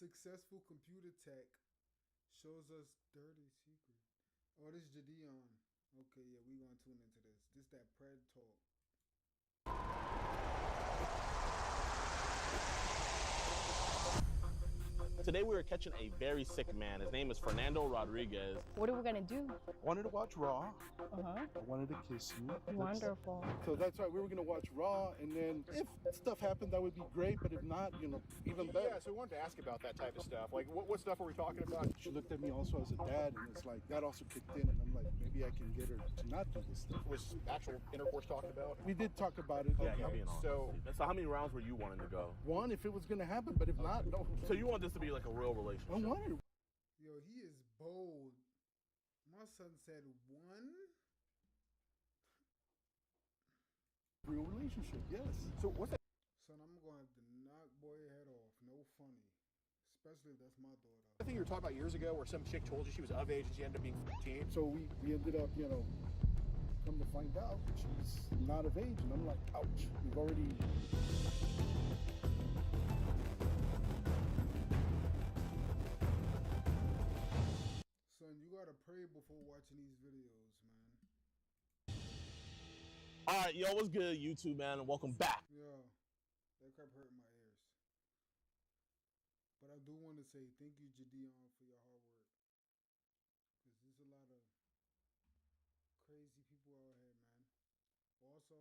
Successful computer tech shows us dirty secret. Oh, this is Jadeon. Okay, yeah, we gonna tune into this. This that Pred talk. Today we were catching a very sick man. His name is Fernando Rodriguez. What are we gonna do? I wanted to watch Raw. Uh-huh. I wanted to kiss you. Wonderful. So that's right. We were gonna watch Raw, and then if stuff happened, that would be great. But if not, even better. Yeah, so we wanted to ask about that type of stuff. Like, what stuff were we talking about? She looked at me also as a dad, and it's like that also kicked in, and I'm like, maybe I can get her to not do this stuff. Was actual intercourse talked about? We did talk about it. Yeah, Okay, being honest. so So how many rounds were you wanting to go? One, if it was gonna happen, but if not, no. So you want this to be like a real relationship? I wanted. Yo, he is bold. My son said one. Real relationship, yes. So what's that? Son, I'm gonna have to knock boy head off. No funny. Especially if that's my daughter. I think you were talking about years ago where some chick told you she was of age and she ended up being 15. So we ended up, come to find out she's not of age, and I'm like, ouch. We've already. Son, you gotta pray before watching these videos, man. All right, yo, what's good, YouTube, man? And welcome back. Yo, that kept hurting my ears. But I do want to say thank you, Jadeon, for your hard work. Because there's a lot of crazy people out here, man. Also,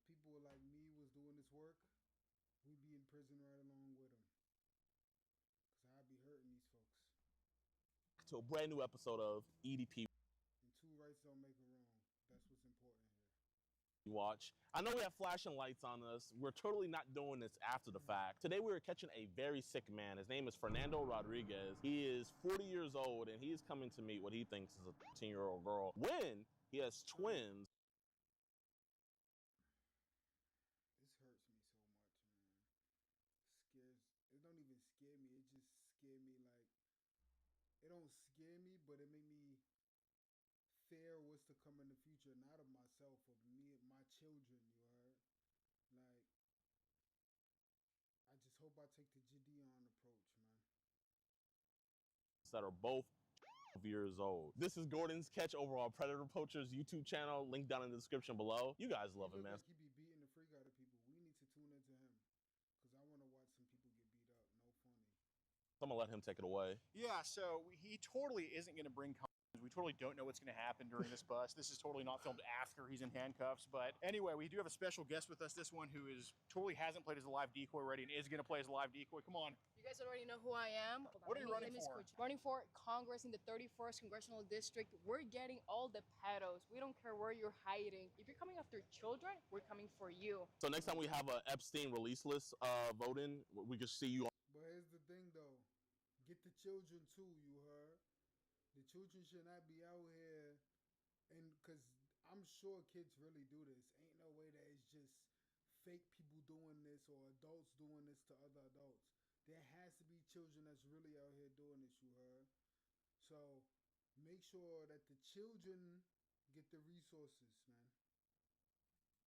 if people like me was doing this work, we'd be in prison right along with them. Because I'd be hurting these folks. To a brand new episode of EDP And two rights don't make a wrong. That's what's important here. Watch. I know we have flashing lights on us. We're totally not doing this after the fact. Today we were catching a very sick man. His name is Fernando Rodriguez. He is 40 years old, and he is coming to meet what he thinks is a 10-year-old girl when he has twins. This hurts me so much, man. It don't even scare me. It just scare me like, it don't scare me, but it made me fear what's to come in the future, not of myself, of me and my children, you heard? Like, I just hope I take the Jadeon approach, man. That are both 12 years old. This is Gordon's Catch over on Predator Poacher's YouTube channel. Link down in the description below. You guys love him, man. Like he be beating the freak out of people. We need to tune into him. Because I want to watch some people get beat up. No funny. So I'm gonna let him take it away. Yeah, so he totally isn't going to bring condoms. We totally don't know what's going to happen during this bust. This is totally not filmed after he's in handcuffs. But anyway, we do have a special guest with us. This one who totally hasn't played as a live decoy already and is going to play as a live decoy. Come on. You guys already know who I am. What are you running for? Running for Congress in the 31st Congressional District. We're getting all the pedos. We don't care where you're hiding. If you're coming after children, we're coming for you. So next time we have a Epstein release list voting, we can see you. But here's the thing, though. Get the children, too, you heard? The children should not be out here, and because I'm sure kids really do this. Ain't no way that it's just fake people doing this or adults doing this to other adults. There has to be children that's really out here doing this, you heard? So make sure that the children get the resources, man.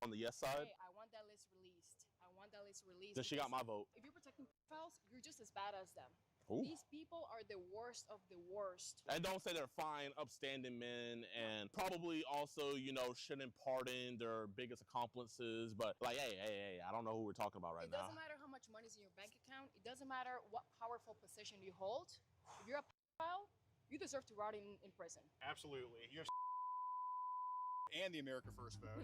On the yes side. Hey, I want that list released. I want that list released. Then she got my vote. If you're protecting pedophiles, you're just as bad as them. Ooh. These people are the worst of the worst. And don't say they're fine, upstanding men, and probably also, shouldn't pardon their biggest accomplices. But like, hey, I don't know who we're talking about right It now. doesn't matter how much money's in your bank account. It doesn't matter what powerful position you hold. If you're a pedophile, you deserve to rot in prison. Absolutely. You're and the America First vote.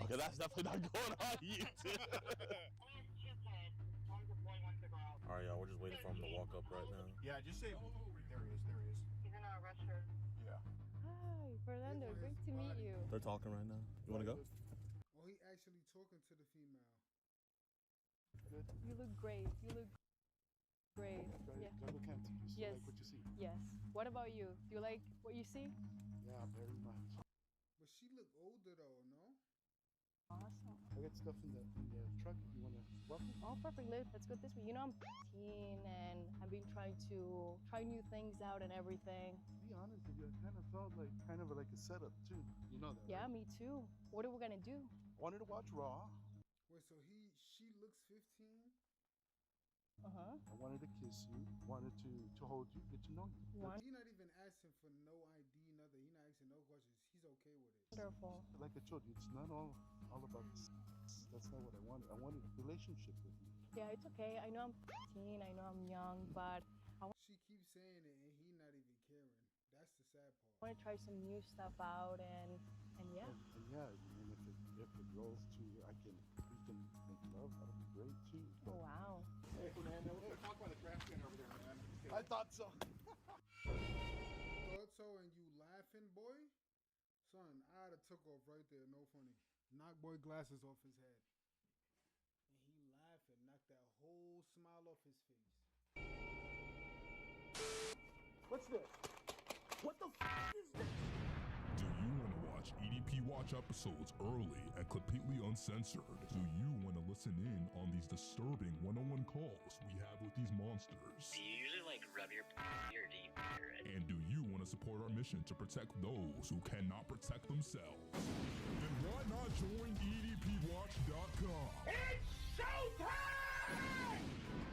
Okay, that's definitely not going on YouTube. All right, y'all, we're just waiting for him to walk up right now. Yeah, just say, there he is. He's in a restroom. Yeah. Hi, Fernando. Great to meet you. They're talking right now. You want to go? Oh, he actually talking to the female. You look great. You look great. Yeah. Do I look empty? You still Yes. like what you see? Yes. What about you? Do you like what you see? Yeah, very much. But she look older, though, no? Awesome. I got stuff in the truck if you want to welcome. Oh, perfect. Let's go this way. You know, I'm 15 and I've been trying to try new things out and everything. To be honest with you, I kind of felt like a setup too. You know that, Yeah, right? me too. What are we gonna do? I wanted to watch Raw. Wait, so she looks 15? Uh-huh. I wanted to kiss you, wanted to hold you, get to know you. Wonderful. He not even asking for no ID, nothing. He not asking no questions. He's okay with it. Like I told you, it's not all about this. That's not what I wanted. I wanted a relationship with you. Yeah, it's okay. I know I'm 15, I know I'm young, but She keeps saying it and he not even caring. That's the sad part. I want to try some new stuff out and yeah. And yeah, and if it rolls to we can make love, that'll be great too. Oh, wow. Hey, Fernando, let's talk about the trash can over there, man. I thought so. Thought so and you laughing, boy? Son, I'd have took off right there, no funny. Knock boy glasses off his head. And he laughing, knocked that whole smile off his face. What's this? What the f is this? Do you want to watch EDP Watch episodes early and completely uncensored? Do you want to listen in on these disturbing one-on-one calls we have with these monsters? Do you usually like rub your or do you hear it? And do you want to support our mission to protect those who cannot protect themselves? Then why not join EDPWatch.com? It's showtime!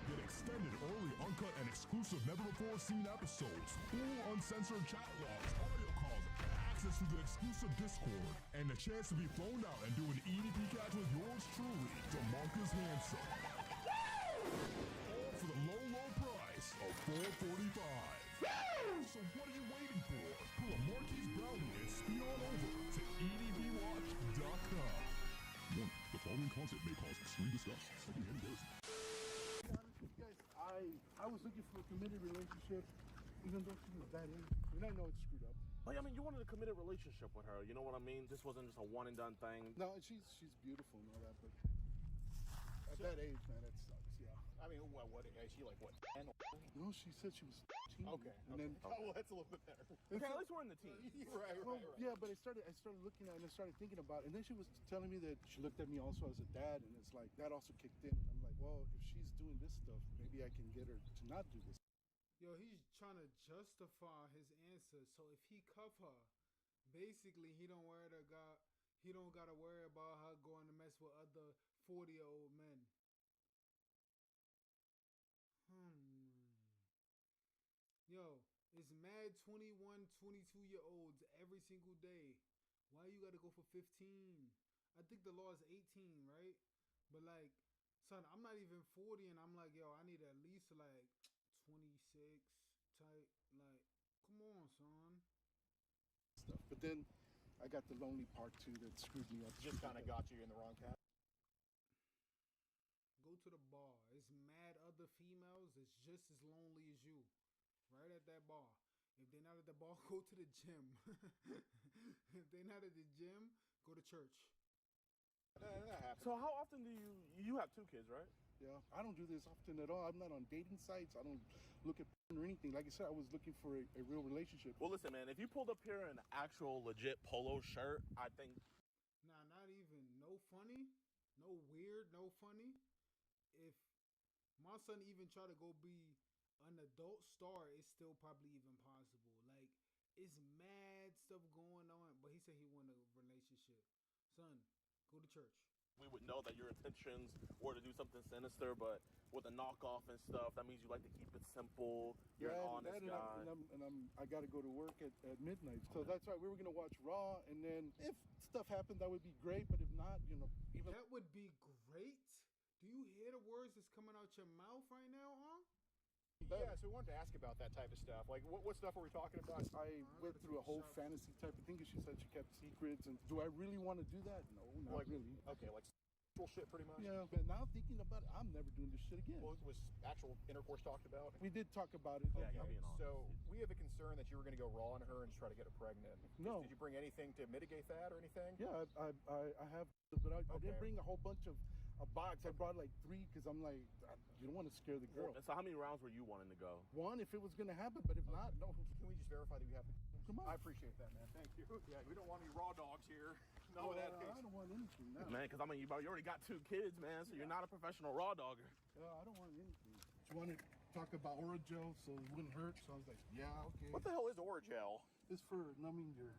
Get extended, early, uncut, and exclusive never-before-seen episodes, full uncensored chat logs, audio calls, access to the exclusive Discord, and the chance to be flown out and do an EDP catch with yours truly, DeMarcus Hanson. All for the low, low price of $4.45. So what are you waiting for? Pull a Marquise Brownie and speed on over to EDPWatch.com. Warning, the following content may cause extreme disgust, secondhand embarrassment. Guys, I was looking for a committed relationship, even though she was that age. And I know it's screwed up. Like, I mean, you wanted a committed relationship with her. You know what I mean? This wasn't just a one and done thing. No, she's beautiful and all that, but at that age, man, that sucks. Yeah. I mean, what is she like? What? 10? No, she said she was 15. Okay. And then Oh, well, that's a little bit better. Okay, at least we're in the team. right. yeah, but I started looking at it and I started thinking about it. And then she was telling me that she looked at me also as a dad, and it's like that also kicked in. And I'm like, well, if she's doing this stuff, maybe I can get her to not do this. Yo, he's trying to justify his answer. So if he cuff her, basically he don't gotta worry about her going to mess with other 40-year-old men. Yo, it's mad 21, 22-year-olds every single day. Why you gotta go for 15? I think the law is 18, right? But like, son, I'm not even 40 and I'm like, yo, I need at least like 26 type. Like, come on, son. Stuff. But then I got the lonely part too that screwed me up. Just kind of got you in the wrong path. Go to the bar. It's mad other females that's just as lonely as you. Right at that bar. If they're not at the bar, go to the gym. If they're not at the gym, go to church. That happens. So how often do you have 2 kids, right? Yeah, I don't do this often at all. I'm not on dating sites. I don't look at porn or anything. Like I said, I was looking for a real relationship. Well, listen, man, if you pulled up here in an actual legit polo shirt, I think... Nah, not even. No funny. No weird. No funny. If my son even try to go be an adult star, it's still probably even possible. Like, it's mad stuff going on. But he said he want a relationship. Son, go to church. We would know that your intentions were to do something sinister, but with the knockoff and stuff, that means you like to keep it simple. You're an honest guy. I got to go to work at midnight. So that's right. We were going to watch Raw, and then if stuff happened, that would be great. But if not, even that would be great. Do you hear the words that's coming out your mouth right now, huh? Yeah, so we wanted to ask about that type of stuff. Like, what stuff are we talking about? I went through a whole fantasy type of thing because she said she kept secrets. And do I really want to do that? No, not really. Okay, like sexual shit pretty much? Yeah, but now thinking about it, I'm never doing this shit again. Well, was actual intercourse talked about? We did talk about it. Yeah, Okay, so we have a concern that you were going to go raw on her and try to get her pregnant. No. Did you bring anything to mitigate that or anything? Yeah, I have, but I didn't bring a whole bunch of a box. I brought like 3 because I'm like, you don't want to scare the girl. So how many rounds were you wanting to go? 1 if it was going to happen, but if not, no. Can we just verify that you have the... Come on. I appreciate that, man. Thank you. Yeah, we don't want any raw dogs here. No, that I don't want anything. No. Man, because I mean, you already got 2 kids, man, so you're not a professional raw dogger. I don't want anything. She wanted to talk about Oragel so it wouldn't hurt, so I was like, yeah, okay. What the hell is Oragel? It's for numbing your...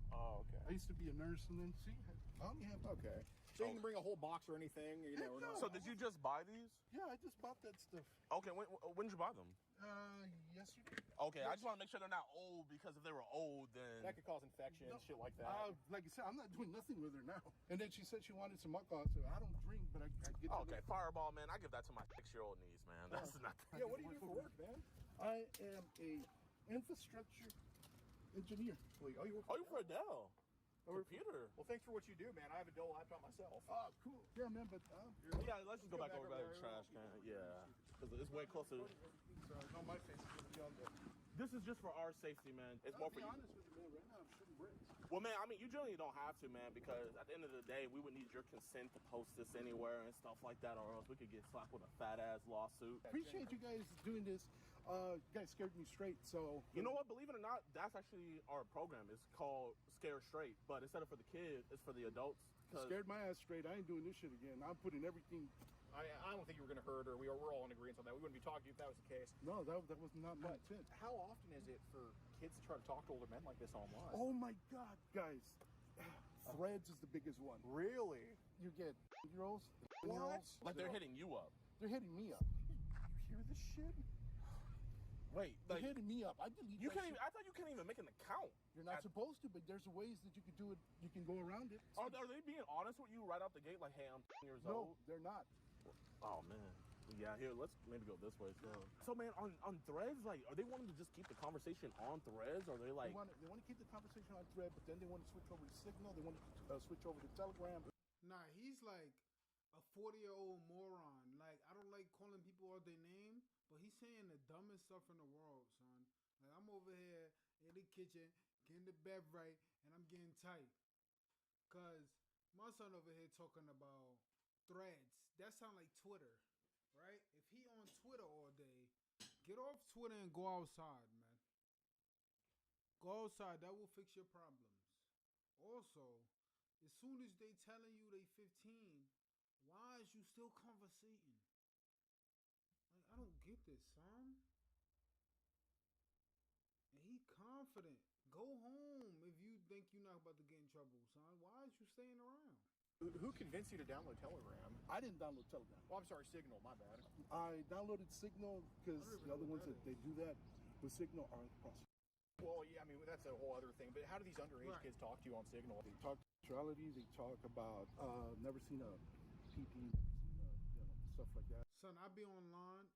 Oh, okay. I used to be a nurse, and then see, I only have Okay. So you can bring a whole box or anything, you know, or not. So did you just buy these? Yeah, I just bought that stuff. Okay, when did you buy them? Yesterday. Okay, I just want to make sure they're not old, because if they were old, then... That could cause infection and shit like that. Like I said, I'm not doing nothing with her now. And then she said she wanted some alcohol. So I don't drink, but I get. Okay, Fireball, man. I give that to my 6-year-old niece, man. That's not. Yeah, what do you do for work, man? I am a infrastructure engineer. Oh, you work Oh, you for Adele? Computer. Well, thanks for what you do, man. I have a Dell laptop myself. Oh, cool. Yeah, man, but Yeah, let's just go back over there to the trash can. Yeah, because it's way closer. no, my face is gonna be on there. This is just for our safety, man. It's more for you. I'll be honest with you, man. Right now, I'm shooting bricks. Well, man, I mean, you generally don't have to, man, because at the end of the day, we would need your consent to post this anywhere and stuff like that, or else we could get slapped with a fat-ass lawsuit. Appreciate you guys doing this. You guys scared me straight, so... You know what? Believe it or not, that's actually our program. It's called Scare Straight, but instead of for the kids, it's for the adults. Scared my ass straight. I ain't doing this shit again. I'm putting everything... I don't think you were going to hurt her. We're all in agreement on that. We wouldn't be talking to you if that was the case. No, that was not my intent. How often is it for kids to try to talk to older men like this online? Oh my God, guys. Threads is the biggest one. Really? You get year-olds, What? Like they're hitting you up. They're hitting me up. You hear this shit? Wait, They're like, hitting me up. I delete you that can't shit. even, I thought you can't even make an account. You're not supposed to, but there's ways that you can do it. You can go around it. Are they being honest with you right out the gate? Like, hey, I'm 10 years No, old? they're not. Oh, man. Yeah, here, let's maybe go this way. So man, on Threads, like, are they wanting to just keep the conversation on Threads? Or are they like... They want to keep the conversation on Thread, but then they want to switch over to Signal. They want to switch over to Telegram. Nah, he's like a 40-year-old moron. Like, I don't like calling people out their name, but he's saying the dumbest stuff in the world, son. Like, I'm over here in the kitchen, getting the bed right, and I'm getting tight. Because my son over here talking about Threads. That sound like Twitter, right? If he on Twitter all day, get off Twitter and go outside, man. Go outside. That will fix your problems. Also, as soon as they telling you they 15, why is you still conversating? Like, I don't get this, son. And he confident. Go home if you think you're not about to get in trouble, son. Why is you staying around? Who convinced you to download Telegram? I didn't download Telegram. Oh, I'm sorry, Signal, my bad. I downloaded Signal because the other ones that they do that with Signal are prostitutes. Well, yeah, I mean, that's a whole other thing. But how do these underage kids talk to you on Signal? They talk sexuality. They talk about never seen a PP, never seen stuff like that. Son, I be online,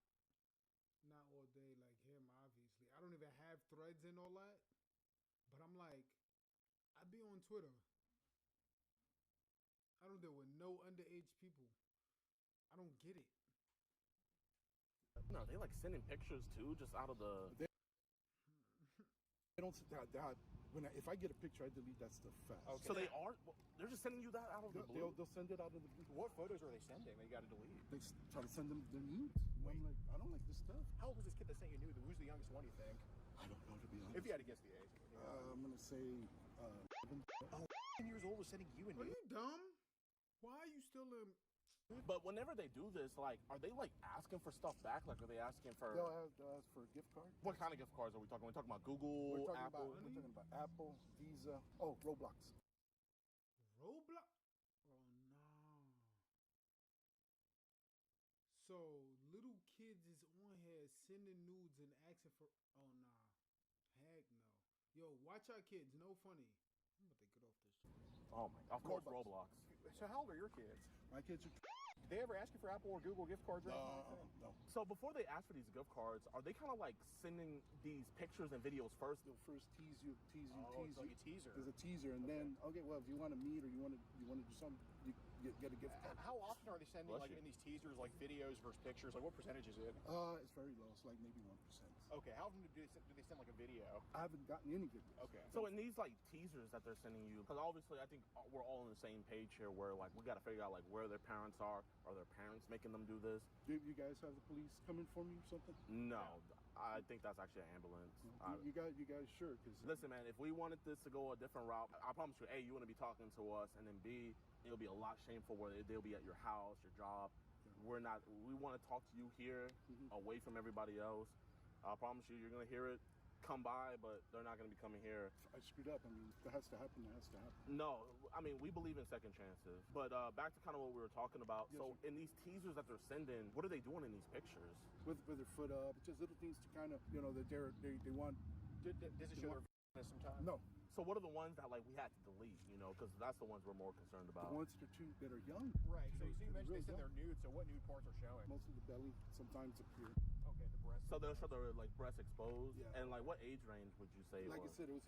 not all day like him, obviously. I don't even have Threads and all that. But I'm like, I be on Twitter. I don't deal with no underage people. I don't get it. No, they like sending pictures too, just out of the... They don't sit that. If I get a picture, I delete that stuff fast. Okay. So they're just sending you that out of the blue? They'll send it out of the blue. What photos are they sending that you got to delete? They try to send them their nudes. I'm like, I don't like this stuff. How old was this kid that sent you nude? Who's the youngest one, you think? I don't know, to be honest. If you had to guess the age. I'm going to say 11. 10 years old was sending you a Are nude? you dumb? Why are you still in... But whenever they do this, like, are they like asking for stuff back? Like, are they asking for... They'll ask for a gift card. What kind of gift cards are we talking? We're talking about Google, We're talking Apple? We're talking about Apple, Visa. Oh, Roblox. Roblox? Oh, no. So, little kids is on here sending nudes and asking for... Oh, nah. Heck no. Yo, watch our kids. No funny. I'm about to get off this shit. Oh, my... Of course, Roblox. So how old are your kids? My kids are... Did they ever ask you for Apple or Google gift cards or anything like that? No. So before they ask for these gift cards, are they kind of like sending these pictures and videos first? They'll first tease you. It's like a teaser. There's a teaser, and then, okay, well, if you want to meet or you want to do something, you get a gift card. How often are they sending, like, in these teasers, like, videos versus pictures? Like, what percentage is it? It's very low. It's like maybe 1%. Okay, how often do they send, like, a video? I haven't gotten any good ones. Okay. So in these like teasers that they're sending you, because obviously I think we're all on the same page here, where like we got to figure out like where their parents are. Are their parents making them do this? Do you guys have the police coming for me or something? No, I think that's actually an ambulance. You guys sure? Cause Listen, man, if we wanted this to go a different route, I promise you, A, you want to be talking to us, and then B, it'll be a lot shameful where they'll be at your house, your job. We're not. We want to talk to you here, away from everybody else. I promise you, you're gonna hear it. come by, but they're not going to be coming here. I screwed up. I mean, if that has to happen, that has to happen. No, I mean, we believe in second chances. But back to kind of what we were talking about. Yes, So in these teasers that they're sending, what are they doing in these pictures? With their foot up, just little things to kind of, you know, that they want. Does it show their sometimes? No. So what are the ones that like we had to delete, you know, because that's the ones we're more concerned about. The ones that are young. Right. So you mentioned really they send young. their nudes. So what nude parts are showing? Most of the belly, sometimes up here. Okay, the breast. So they'll show their like breasts exposed. Yeah. And like what age range would you say? Like was? I said, it was.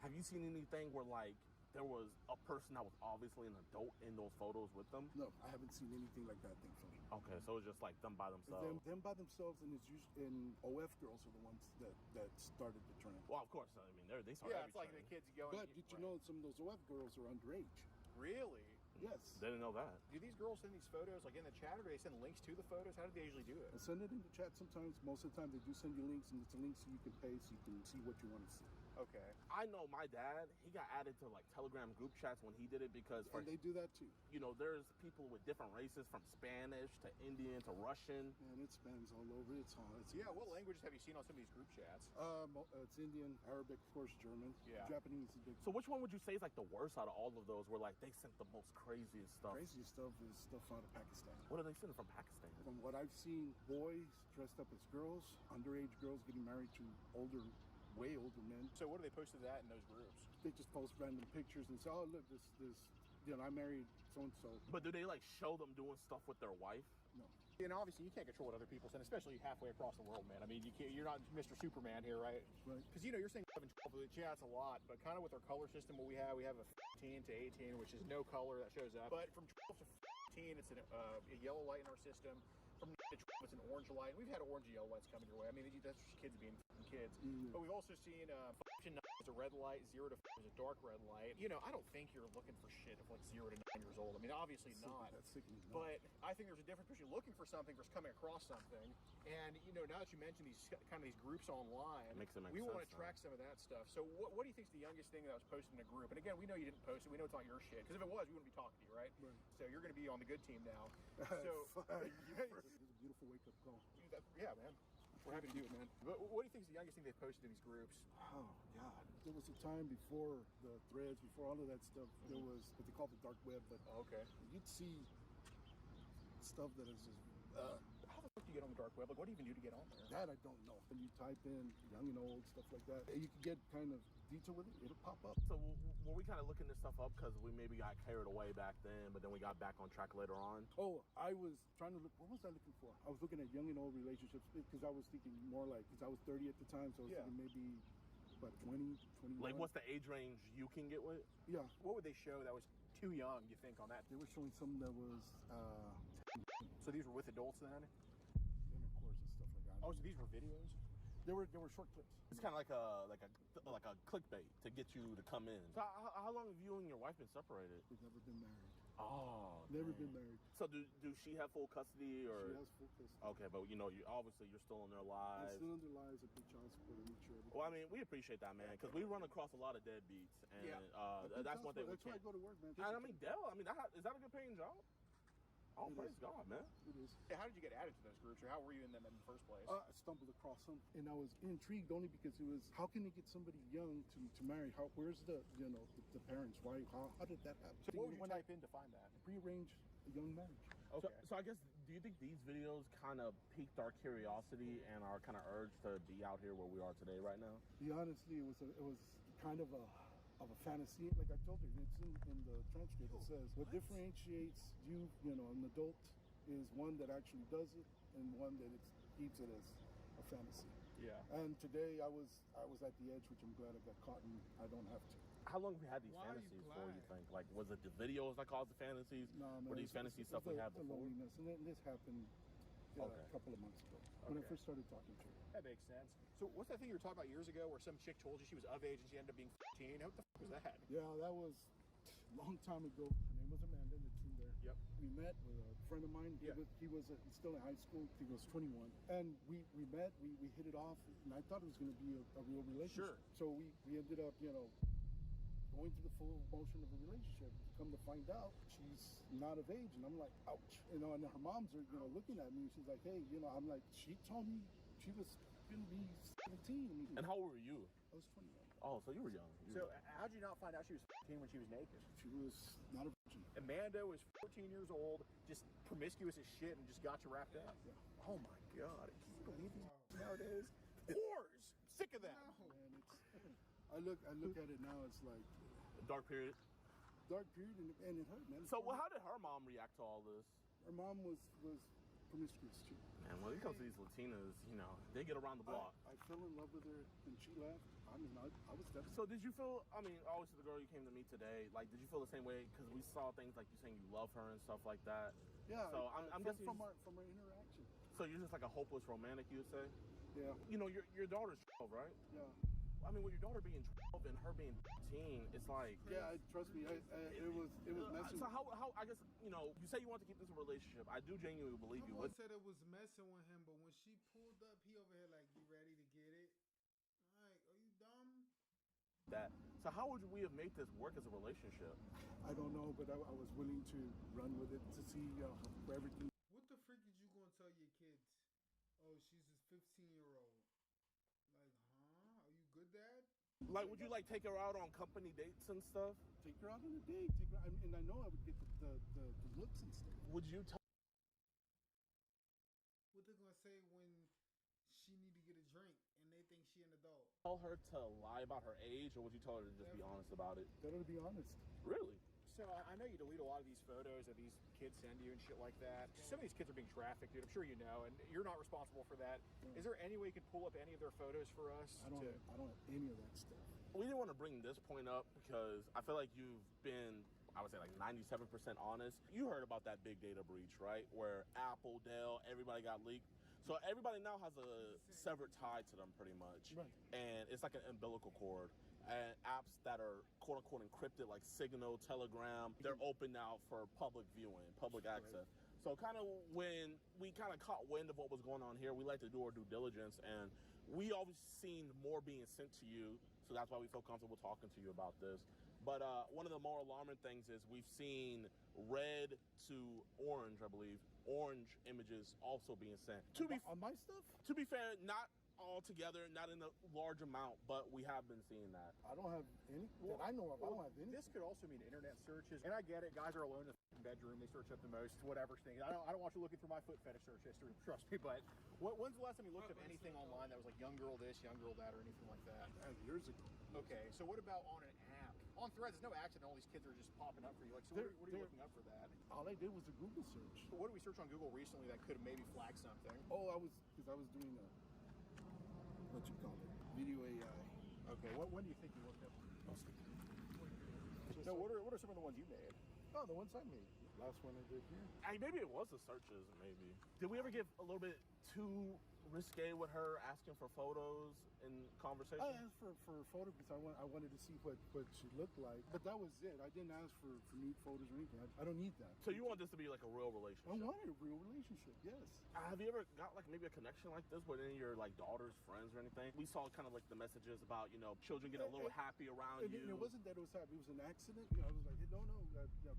Have you seen anything where like there was a person that was obviously an adult in those photos with them? No, I haven't seen anything like that, thankfully. Okay, so it's just like them by themselves. Them by themselves, and it's usually, and OF girls are the ones that started the trend. Well, of course. I mean, they start. Yeah, every it's like trend. the kids going. But did you know some of those OF girls are underage? Really? Yes. They didn't know that. Do these girls send these photos like in the chat, or do they send links to the photos? How do they usually do it? I send it in the chat sometimes. Most of the time, they do send you links, and it's a link so you can pay, so you can see what you want to see. Okay. I know my dad, he got added to like Telegram group chats when he did it because And they do that too. you know, there's people with different races from Spanish to Indian to Russian. And it spans all over. It's all. Yeah, what languages have you seen on some of these group chats? It's Indian, Arabic, of course, German. Yeah. Japanese is big. So which one would you say is like the worst out of all of those where like they sent the most craziest stuff? Crazy stuff is stuff out of Pakistan. What are they sending from Pakistan? From what I've seen, boys dressed up as girls, underage girls getting married to way older men. So what do they post to that in those groups? They just post random pictures and say, "Oh, look, this, you know, I married so and so." But do they like show them doing stuff with their wife? No. And obviously, you can't control what other people send, especially halfway across the world, man. I mean, you're not Mr. Superman here, right? Right. Because you're saying 11, 12, which yeah, that's a lot. But kind of with our color system, what we have a 15 to 18, which is no color that shows up. But from 12 to 15, it's a yellow light in our system. From 9 to 12, it's an orange light. We've had orange and yellow lights coming your way. I mean, that's just kids being kids. Mm. But we've also seen 5 to 9 is a red light, 0 to 4 is a dark red light. You know, I don't think you're looking for shit of like 0 to 9 years old. I mean, obviously not. That's sickening. But I think there's a difference between looking for something versus coming across something. And now that you mentioned these kind of these groups online, It makes it make we want to sense now. track some of that stuff. So what do you think is the youngest thing that was posted in a group? And again, we know you didn't post it. We know it's not your shit. Because if it was, we wouldn't be talking to you, right? Right. So you're going to be on the good team now. So It's a beautiful wake-up call. yeah, man. We're happy to do it, man. But what do you think is the youngest thing they've posted in these groups? Oh God! There was a time before the threads, before all of that stuff. There was what they call the dark web, but Okay. you'd see stuff that is just How the fuck do you get on the dark web? Like, what do you even do to get on there? that I don't know. When you type in young and old stuff like that, you can get kind of detail with it. It'll pop up. So were we kind of looking this stuff up because we maybe got carried away back then, but then we got back on track later on? Oh, I was trying to look. What was I looking for? I was looking at young and old relationships because I was thinking more like because I was 30 at the time, so I was Yeah. thinking maybe about 20, 21. Like, what's the age range you can get with? Yeah, What would they show that was too young, you think, on that? they were showing something that was So these were with adults then? intercourse and stuff like that. Oh, so these were videos? They were short clips. It's kind of like a clickbait to get you to come in. So how long have you and your wife been separated? We've never been married. Oh, Never dang. been married. So do she have full custody or? She has full custody. Okay, but you obviously you're still in their I'm lives. still in their lives. I pay child support. I make sure. Well, I mean, we appreciate that, man, because we run across a lot of deadbeats, and that's one thing we That's why I can't. go to work, man. And I mean, Dell, is that a good paying job? Oh, It praise is. God, man. It is. Hey, how did you get added to those groups, or how were you in them in the first place? I stumbled across them, and I was intrigued only because it was how can you get somebody young to marry? Where's the the parents? Why? How did that happen? So what would you type in to find that? Prearranged a young marriage. So I guess, do you think these videos kind of piqued our curiosity and our kind of urge to be out here where we are today right now? Honestly, it was kind of a fantasy. Like I told her, it's in the transcript. It says what differentiates you, an adult, is one that actually does it and one that keeps it as a fantasy. Yeah. And today I was at the edge, which I'm glad I got caught and I don't have to. How long have we had these Why are you fantasies for, you glad? think? Like, was it the videos that caused the fantasies? No, Were these fantasy stuff we had the before? loneliness, and then this happened a Okay. couple of months ago when I Okay. first started talking to her. That makes sense. So what's that thing you were talking about years ago where some chick told you she was of age and she ended up being 15? What the fuck was that? Yeah, that was a long time ago. Her name was Amanda, and it's in there. Yep. We met with a friend of mine. Yeah. He was he's still in high school. He was 21, and we met. We hit it off, and I thought it was going to be a real relationship. Sure. So we ended up, going through the full motion of a relationship. Come to find out, she's not of age, and I'm like, ouch. And her moms are, looking at me. She's like, hey, I'm like, she told me She was gonna be 17. And how old were you? I was 21. Oh, so you were young. So how'd you not find out she was 14 when she was naked? She was not a virgin. Amanda was 14 years old, just promiscuous as shit, and just got you wrapped up. Yeah. Oh my God, can you believe these nowadays? Whores! Sick of them. And I look at it now. It's like Dark period. dark period, and it hurt, man. So how did her mom react to all this? Her mom was promiscuous too. Man, when it comes to these Latinas, you know, they get around the block. I fell in love with her and she left. I mean, I was devastated. So did you feel, I mean, obviously the girl you came to meet today, like, did you feel the same way? Because we saw things like you saying you love her and stuff like that. Yeah. So I'm guessing from our interaction. So you're just like a hopeless romantic, you would say? Yeah. You know, your daughter's 12, right? Yeah. I mean, with your daughter being 12 and her being 15, it's like... Yeah, trust me, it was messing. So how, I guess, you know, you say you want to keep this a relationship. I do genuinely believe you would. Said it was messing with him, but when she pulled up, he over here like, you ready to get it? Like, are you dumb? That. So how would we have made this work as a relationship? I don't know, but I was willing to run with it to see for everything. What the freak is you gonna tell your kids? Oh, she's a 15-year-old. Like, huh? Are you good, Dad? Like, would you like take her out on company dates and stuff? Take her out on a date. And I know I would get the looks and stuff. Would you tell? What they gonna say when she need to get a drink and they think she an adult? Tell her to lie about her age, or would you tell her to just be honest about it? Tell her to be honest. Really? So I know you delete a lot of these photos that these kids send you and shit like that. Some of these kids are being trafficked, dude. I'm sure you know, and you're not responsible for that. Is there any way you could pull up any of their photos for us? I don't have any of that stuff. We didn't want to bring this point up because I feel like you've been, I would say, like 97% honest. You heard about that big data breach, right? Where Apple, Dell, everybody got leaked. So everybody now has a severed tie to them pretty much. Right. And it's like an umbilical cord. And apps that are quote unquote encrypted like Signal, Telegram, they're open now for public viewing, public access. So kind of when we kind of caught wind of what was going on here, we like to do our due diligence, and we always seen more being sent to you. So that's why we feel comfortable talking to you about this. But one of the more alarming things is we've seen red to orange, I believe, orange images also being sent. On my stuff? To be fair, not all together, not in a large amount, but we have been seeing that. I don't have any that I know of. I don't have any. This could also mean internet searches, and I get it. Guys are alone in the bedroom; they search up the most, whatever thing. I don't want you looking through my foot fetish search history. Trust me. But when's the last time you looked up anything online that was like young girl this, young girl that, or anything like that? Years ago. Okay, so what about on an app? On Threads, there's no accident. All these kids are just popping up for you. Like, so what are you looking up for that? All I did was a Google search. What did we search on Google recently that could have maybe flagged something? Oh, I was doing a what you call it, video AI. Okay, when do you think you looked up? No, what are some of the ones you made? Oh, the ones I made. Last one I did here. Hey, maybe it was the searches, maybe. Did we ever get a little bit too risque with her asking for photos in conversation? I asked for a photo because I wanted to see what she looked like. But that was it. I didn't ask for nude photos or anything. I don't need that. So you want this to be like a real relationship? I wanted a real relationship, yes. Have you ever got like maybe a connection like this with any of your like daughter's friends or anything? We saw kind of like the messages about, you know, children getting a little happy around you. And it wasn't that it was happy. It was an accident. I was like, hey, no,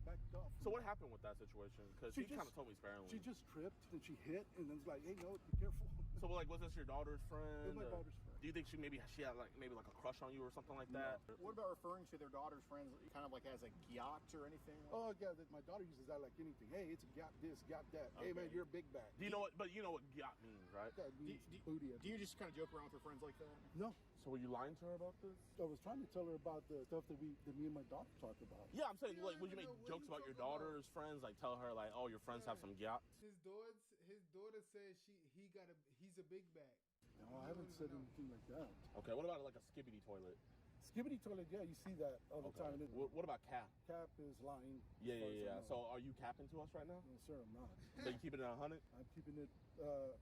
backed off. So what happened with that situation? Because she kind of told me sparingly. She just tripped and she hit and then was like, hey, no, be careful. So like, was this your daughter's friend? It was my daughter's friend. Do you think she had like maybe like a crush on you or something like that? No. What about referring to their daughter's friends kind of like as a gyat or anything? Oh yeah, my daughter uses that like anything. Hey, it's a gyat this, gyat that. Okay. Hey man, you're a big bag. Do you know what? But you know what gyat means, right? That means booty. Do you just kind of joke around with her friends like that? No. So were you lying to her about this? I was trying to tell her about the stuff that me and my daughter talked about. Yeah, I'm saying, like, would you make jokes about your daughter's friends? Like, tell her, like, oh, your friends have some gyats? His daughter says he's a big bag. No, I haven't said anything like that. Okay, what about like a skibbity toilet? Skibbity toilet, yeah, you see that all the time. What about cap? Cap is lying. Yeah. So are you capping to us right now? No, sir, I'm not. So you keeping it 100? I'm keeping it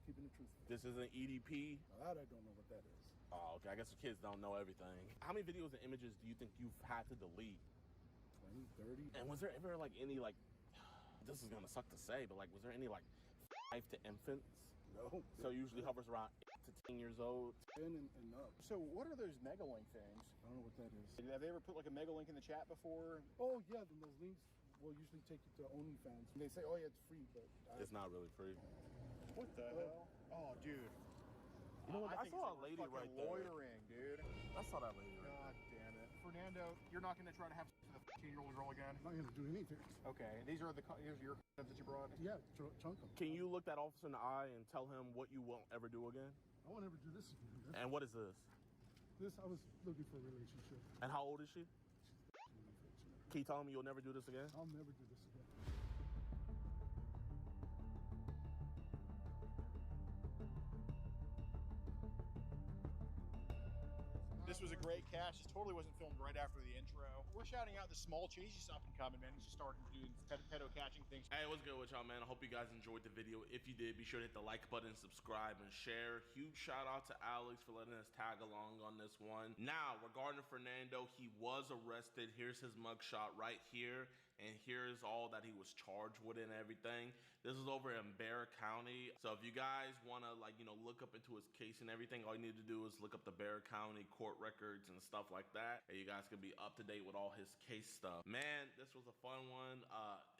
truthful. This isn't EDP? Now that I don't know what that is. Oh, okay. I guess the kids don't know everything. How many videos and images do you think you've had to delete? 20, 30. And was there ever like any like, this is gonna suck to say, but like, was there any like 5 to infants? No. So it usually hovers around 8 to 10 years old. 10 and up. So what are those megalink things? I don't know what that is. Have they ever put like a megalink in the chat before? Oh yeah, then those links will usually take you to OnlyFans. And they say, oh yeah, it's free, but It's not really free. What the hell? Oh, dude. know what? I think saw a it's lady fucking right there. loitering, dude. I saw that lady right God damn it. Fernando, you're not going to try to have sex with a 15-year-old girl again? I'm not going to do anything. Okay, these are your condoms that you brought? Yeah, chunk them. Can you look that officer in the eye and tell him what you won't ever do again? I won't ever do this again. And what is this? This, I was looking for a relationship. And how old is she? Can you tell him you'll never do this again? I'll never do this again. This was a great catch. This totally wasn't filmed right after the intro. We're shouting out the small cheesy stuff in coming, man. He's just starting to do pedo catching things. Hey, what's good with y'all, man? I hope you guys enjoyed the video. If you did, be sure to hit the like button, subscribe, and share. Huge shout out to Alex for letting us tag along on this one. Now, regarding Fernando, he was arrested. Here's his mugshot right here. And here's all that he was charged with and everything. This is over in Bexar County. So if you guys want to, like, you know, look up into his case and everything, all you need to do is look up the Bexar County court records and stuff like that. And you guys can be up to date with all his case stuff. Man, this was a fun one.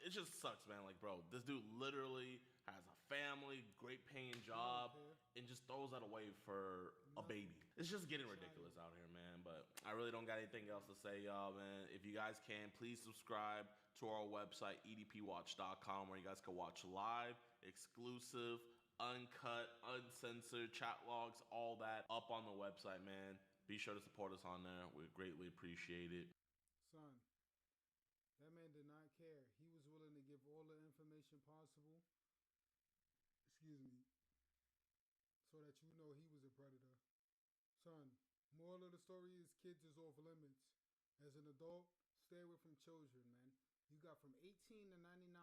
It just sucks, man. Like, bro, this dude literally has a family, great paying job, and just throws that away for a baby. It's just getting ridiculous out here, man. But I really don't got anything else to say, y'all, man. If you guys can, please subscribe to our website, edpwatch.com, where you guys can watch live, exclusive, uncut, uncensored chat logs, all that up on the website, man. Be sure to support us on there. We greatly appreciate it. Son, that man did not care. He was willing to give all the information possible, so that you know he was a predator. Son, moral of the story is kids is off limits. As an adult, stay away from children, man. You got from 18 to 99